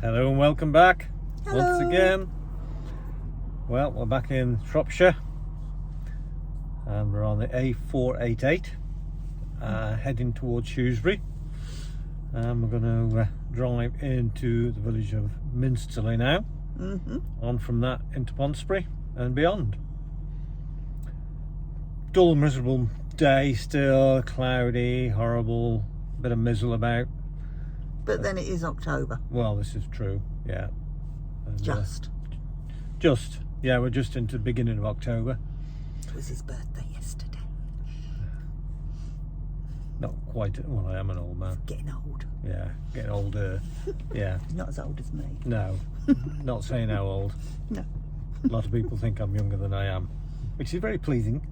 Hello and welcome back. Hello. Once again. Well, we're back in Shropshire and we're on the A488 heading towards Shrewsbury, and we're going to drive into the village of Minsterley now, on from that into Pontesbury and beyond. Dull, miserable day still, cloudy, horrible, bit of mizzle about. But then it is October. Well, this is true, yeah. And, yeah, we're just into the beginning of October. It was his birthday yesterday. Not quite, well, I am an old man. Getting old. Yeah, getting older. Yeah. Not as old as me. No, not saying how old. No. A lot of people think I'm younger than I am, which is very pleasing.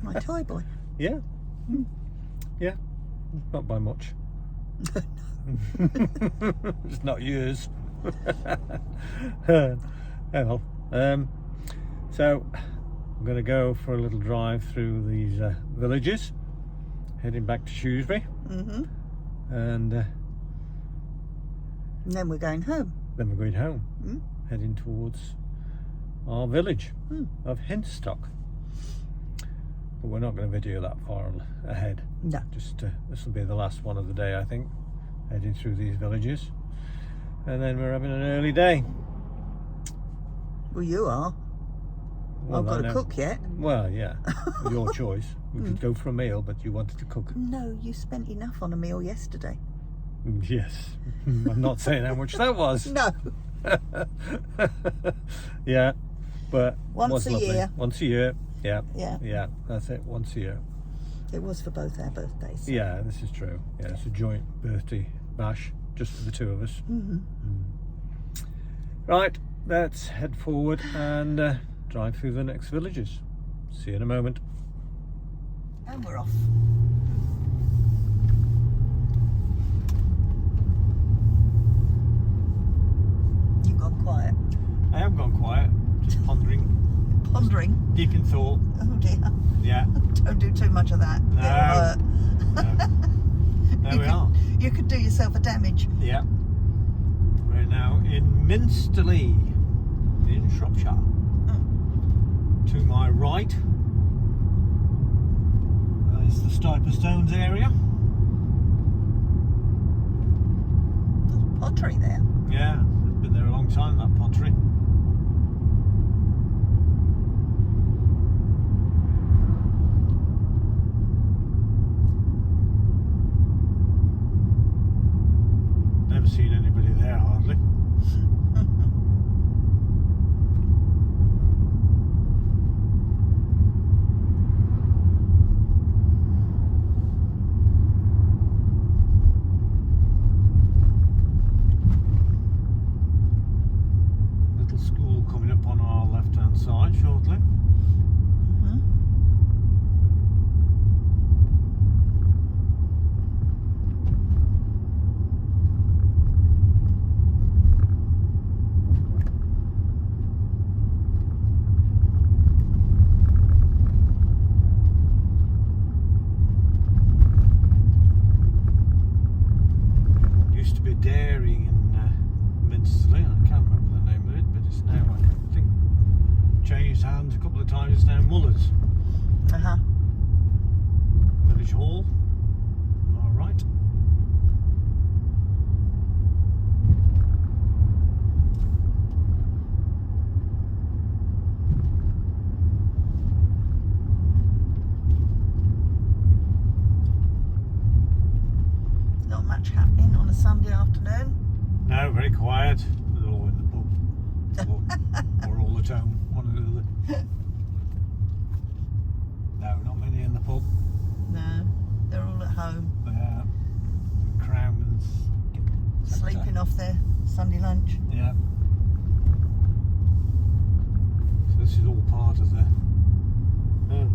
My toy boy. Yeah. Yeah, not by much. It's not yours. Oh well. So I'm going to go for a little drive through these villages, heading back to Shrewsbury, and then we're going home. then we're going home, heading towards our village of Hinstock. But we're not going to video that far ahead. No. Just this will be the last one of the day, I think, heading through these villages, and then we're having an early day. Well, you are. Well, I've got I to know. cook yet. Well, yeah, your choice. We could go for a meal, but you wanted to cook. No, you spent enough on a meal yesterday. Yes, I'm not saying how much that was. No. Yeah, but Once was a lovely. year. Once a year. Yeah. Yeah. Yeah, that's it. Once a year. It was for both our birthdays. Yeah, this is true. Yeah, it's a joint birthday bash, just for the two of us. Right, let's head forward and drive through the next villages. See you in a moment. And we're off. You've gone quiet. I have gone quiet, just pondering, Pondering. deep in thought. Oh dear. Yeah. Don't do too much of that. No. It'll hurt. There we are. You could do yourself a damage. Yeah. We're now in Minsterley in Shropshire. To my right is the Stiper Stones area. There's pottery there. Yeah, it's been there a long time, that pottery. Never seen anybody there hardly. Little school coming up on our left hand side shortly. Used to be a dairy in Minsterley. I can't remember the name of it, but it's now, I think, changed hands a couple of times. It's now Muller's Village Hall. All right. Not much happening on a Sunday afternoon. No, very quiet. They're all in the pub. or all at home, one or the other. No, not many in the pub. No, they're all at home, Crownman's sleeping off their Sunday lunch. Yeah. So this is all part of the. Oh.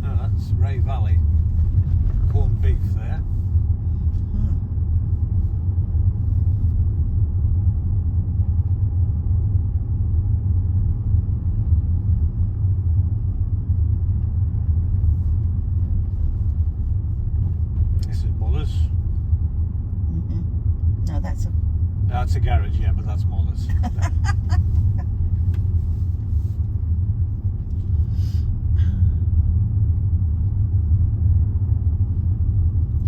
No, that's Ray Valley. Corned beef there. This is Muller's. That's a garage, yeah, but that's Muller's.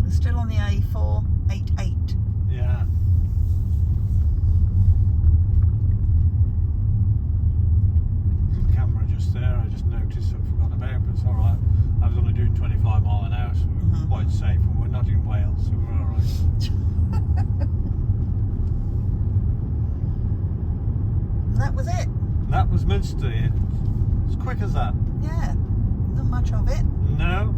We're still on the A488. Yeah. The camera just there, I just noticed, I forgot about it, but it's alright. I was only doing 25 mile an hour, so we were quite safe, and we're not in Wales, so we're alright. That was it. That was Minsterley. As quick as that. Yeah, not much of it. No.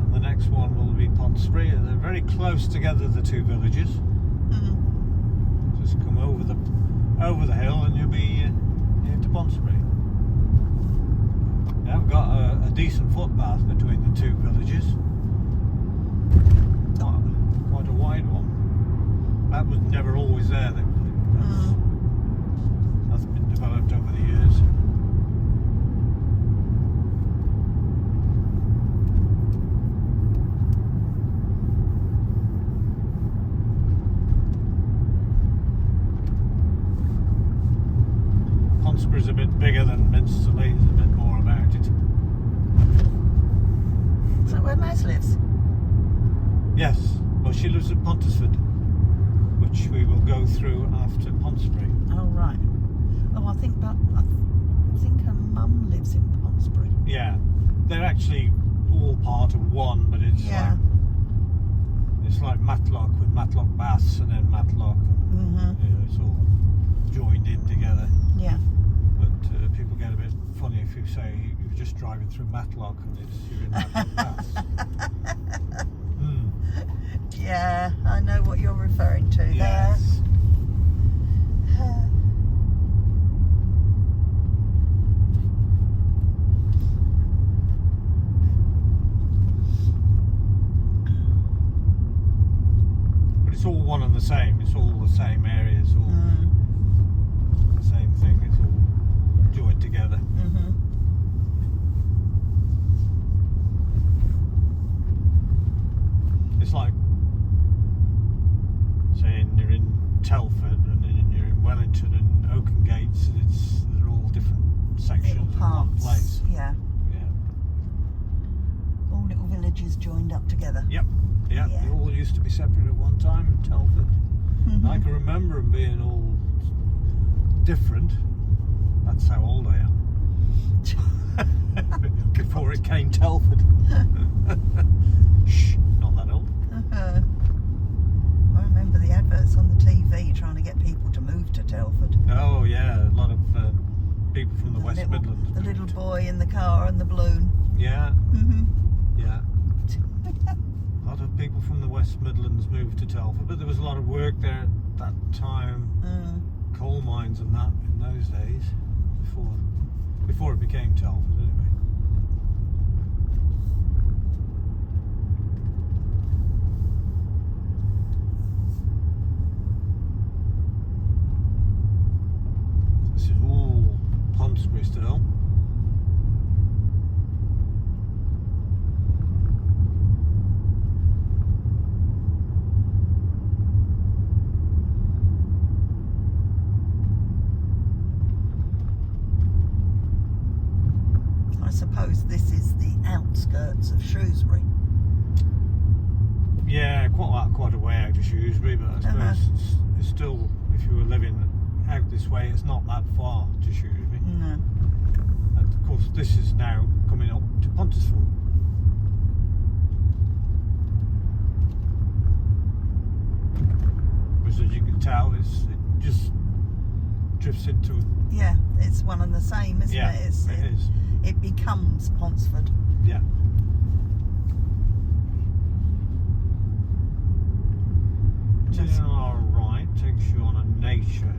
And the next one will be Pontesbury. They're very close together, the two villages. Just come over the hill and you'll be into Pontesbury. Yeah, we've got a decent footpath between the two villages. Quite a wide one. That was never always there. That's been developed over the years. Pontesbury's a bit bigger than Minsterley. There's a bit more about it. Is that where Maz lives? Yes. Well, she lives at Pontesford, which we will go through after Pontesbury. Oh right. Oh, I think her mum lives in Pontesbury. Yeah, they're actually all part of one, but it's like Matlock with Matlock Baths and then Matlock. And, it's all joined in together. Yeah. But people get a bit funny if you say you're just driving through Matlock and you're in Matlock Baths. Yeah, I know what you're referring to. Yes. But it's all one and the same. It's all the same area. It's all the same thing. It's all joined together. It's like saying you're in Telford and then you're in Wellington and Oaken Gates. They're all different sections of one place. Yeah. All little villages joined up together. Yep. Yeah. They all used to be separate at one time in Telford. I can remember them being all different. That's how old I am. Before it came Telford. Shh, not that old. I remember the adverts on the TV trying to get people to move to Telford. Oh yeah, a lot of people from the West Midlands. The little boy in the car and the balloon. Yeah. Yeah. A lot of people from the West Midlands moved to Telford, but there was a lot of work there at that time. Coal mines and that in those days, before it became Telford anyway. This is all Pontesbury still. I suppose this is the outskirts of Shrewsbury. Yeah, quite a way out of Shrewsbury, but I suppose it's still, if you were living out this way, it's not that far to Shrewsbury. No. And of course, this is now coming up to Pontesford. Which, as you can tell, it just drifts into. Yeah, it's one and the same, isn't it? It is. It becomes Pontesford. Yeah. All right, takes you on a nature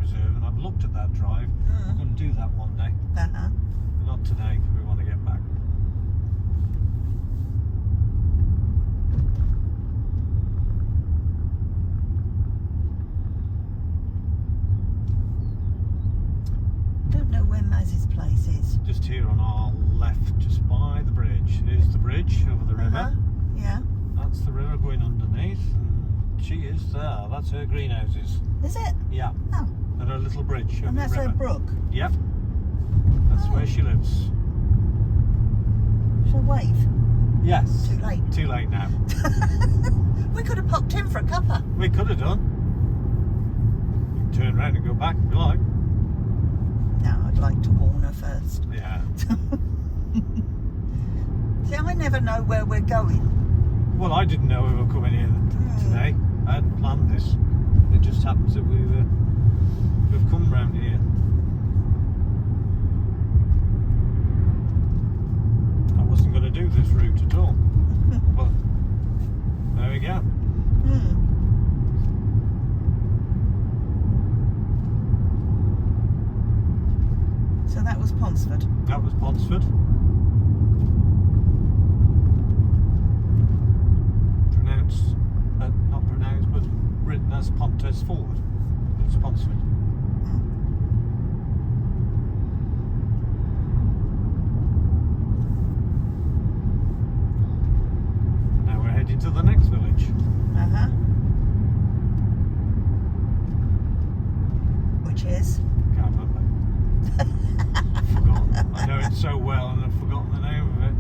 reserve, and I've looked at that drive. I'm going to do that one day. But not today, because we want to get back. Don't know where Maz's place is. Just here on our left, just by the bridge. Here's the bridge over the river. Yeah. That That's the river going underneath. And she is there. That's her greenhouses. Is it? Yeah. Oh. And her little bridge over And the that's river. her brook. Yep. That's where she lives. Shall I wave? Yes. Too late. Too late now. We could have popped in for a cuppa. We could have done. You can turn around and go back if you like. No, I'd like to warn her first. Yeah. See, I never know where we're going. Well, I didn't know we were coming here today. I hadn't planned this. It just happens that we've come round here. I wasn't going to do this route at all. But there we go. So that was Pontesford. That was Pontesford. Not pronounced, but written as Pontesford. It's Pontesford. Now we're heading to the next village. Which is? Can't remember. Forgotten. I know it so well and I've forgotten the name of it.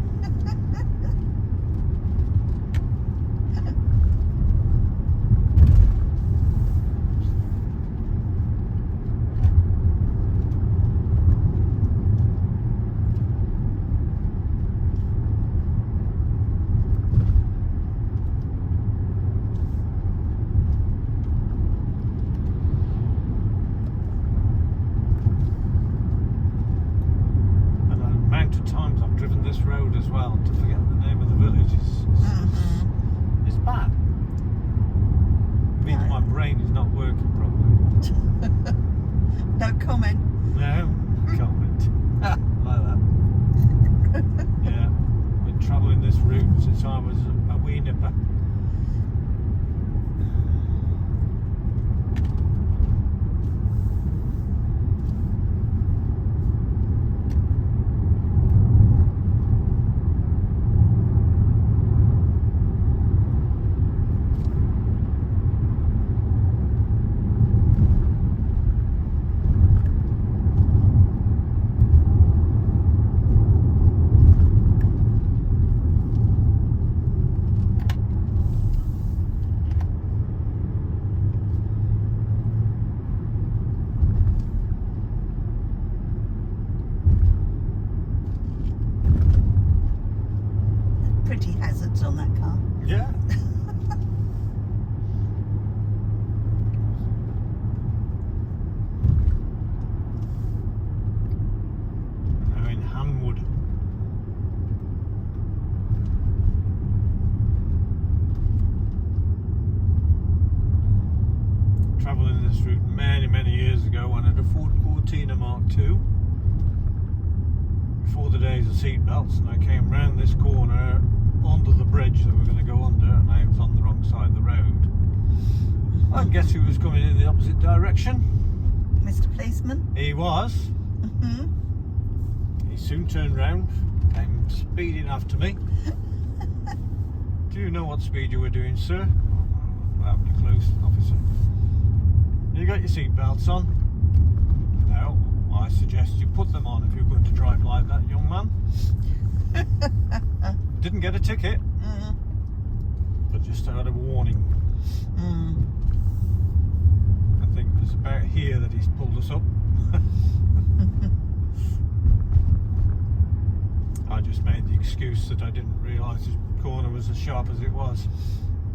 Times I've driven this road as well, to forget the name of the village is bad. It means my brain is not working properly. No comment. No comment. Like that. Yeah, been travelling this route since I was a wee nipper. Pretty hazards on that car. Yeah. Now in Hanwood. Travelling this route many years ago when I had a Ford Cortina Mark II. Before the days of seat belts, and I came round this corner under the bridge that we're going to go under, and I was on the wrong side of the road. And guess who was coming in the opposite direction? Mr. Policeman. He was. He soon turned round, came speeding after me. Do you know what speed you were doing, sir? Well, pretty close, officer. You got your seat belts on? No. I suggest you put them on if you're going to drive like that, young man. Didn't get a ticket, but just had a warning. I think it was about here that he's pulled us up. I just made the excuse that I didn't realise the corner was as sharp as it was.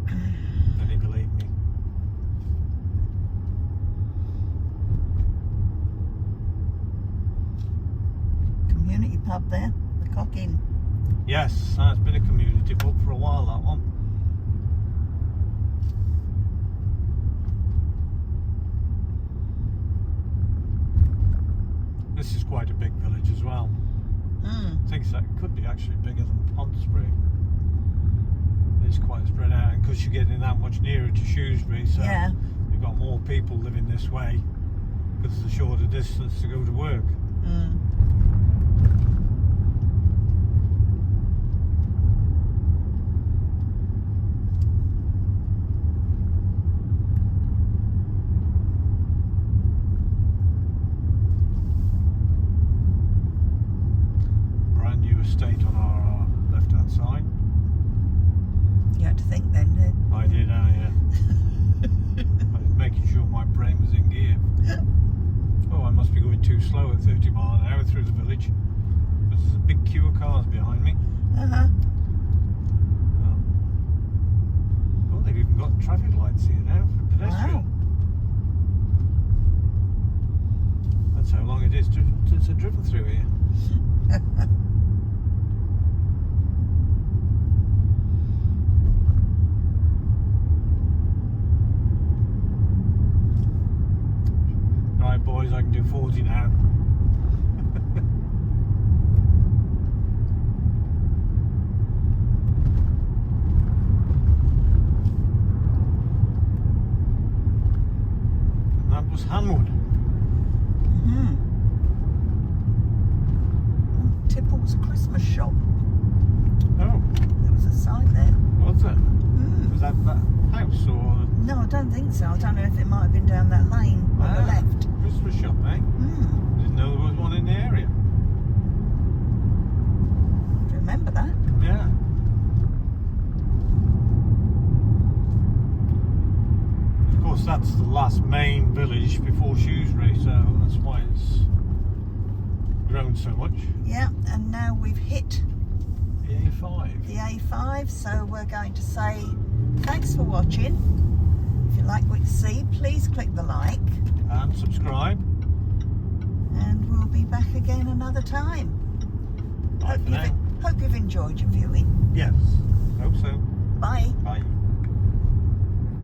And he believed me. Community pub there, the Cock Inn. Yes, that's been a community pub for a while, that one. This is quite a big village as well. I think that could be actually bigger than Pontesbury. It's quite spread out, and because you're getting that much nearer to Shrewsbury, so you've got more people living this way because it's a shorter distance to go to work. slow at 30 mile an hour through the village. There's a big queue of cars behind me. Uh-huh. Oh, they've even got traffic lights here now for pedestrian. Wow. That's how long it is since I've driven through here. Right, boys, I can do 40 now. And that was Hanwood. Tipple's Christmas shop. Oh, There was a sign there. what's that? Was that house or No, I don't think so. I don't know if it might have been down that lane on the left. Christmas shop, eh? Didn't know there was one in the area. Do you remember that? Yeah. Of course, that's the last main village before Shrewsbury, so that's why it's grown so much. Yeah, and now we've hit The A5. the A5, so we're going to say thanks for watching. If you like what you see, please click the like, And subscribe. and we'll be back again another time. Bye for now. Hope you've enjoyed your viewing. Yes, hope so.